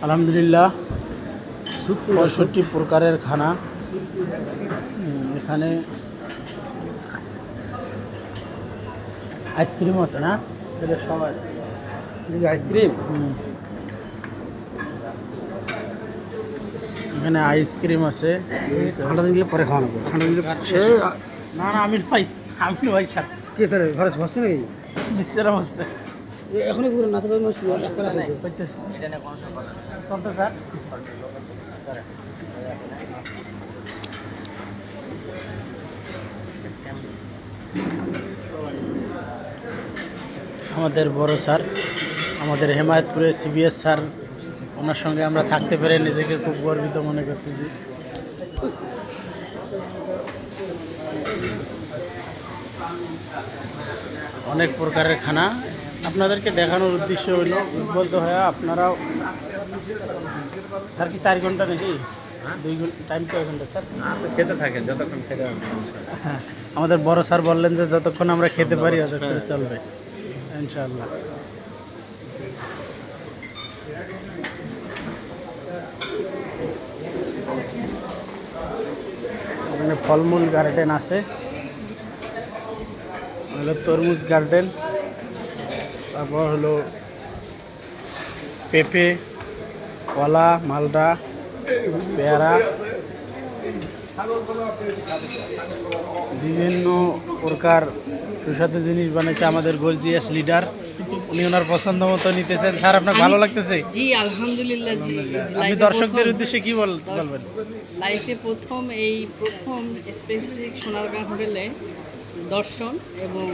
আলহামদুলিল্লাহ ৬৫ প্রকারের খানা এখানে। আইসক্রিমও আছে না? আইসক্রিম এখানে আইসক্রিম আছে। ঠান্ডা দিলে পরে খাওয়ানো ঠান্ডা দিলে সে না না, আমি ভাই স্যার কে তার ঘরে বসছে নাকি মিস্টারা বসছে এখনো পুরো না তবে কোনটা স্যার? আমাদের বড় স্যার, আমাদের হেমায়তপুরের সিবিএস স্যার, ওনার সঙ্গে আমরা থাকতে পেরে নিজেকে খুব গর্বিত মনে করতেছি। অনেক প্রকারের খানা আপনাদেরকে দেখানোর উদ্দেশ্য হইল উদ্বুদ্ধ হয়ে আপনারাও। স্যার কি 4 ঘন্টা নাকি 2 ঘন্টা টাইম? কয় ঘন্টা স্যার? খেতে থাকেন যতক্ষণ খেতে হবে। হ্যাঁ, আমাদের বড় স্যার বললেন যে যতক্ষণ আমরা খেতে পারি ততক্ষণ চলবে ইনশাআল্লাহ। এখানে ফলমূল গার্ডেন আছে, হলো তরমুজ গার্ডেন, তারপর হলো পেঁপে, কলা, মালটা, পেয়ারা, বিভিন্ন প্রকার সুস্বাদু জিনিস বানাইছে আমাদের গোলজিয়াস লিডার। উনি ওনার পছন্দ মতো নিতেছেন। স্যার আপনার ভালো লাগতেছে? জি আলহামদুলিল্লাহ। জি আপনি দর্শকদের উদ্দেশ্যে কি বলবেন? লাইফে প্রথম স্পেসিফিক সোনারগাঁ হোটেলে দর্শন এবং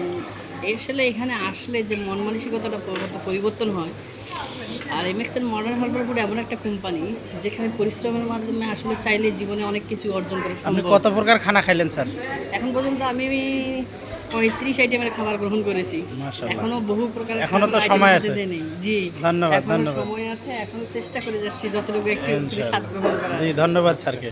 এখানে আসলে যে মন মানসিকতাটা পরিবর্তন হয়। আর এমএক্সেল মডার্ন হারবারপুর এমন একটা কোম্পানি যেখানে পরিশ্রমের মাধ্যমে আসলে চাইলে জীবনে অনেক কিছু অর্জন করা আপনি সম্ভব। কত প্রকার খানা খাইলেন স্যার? এখন পর্যন্ত আমি 35 আইটেমের খাবার গ্রহণ করেছি। মাশাআল্লাহ। এখনো বহু প্রকার এখনো তো সময় আছে। জি ধন্যবাদ, এখনো ধন্যবাদ। সময় আছে, এখনো চেষ্টা করে যাচ্ছি যতটুকু একটু স্বাদ গ্রহণ করা। জি ধন্যবাদ স্যারকে।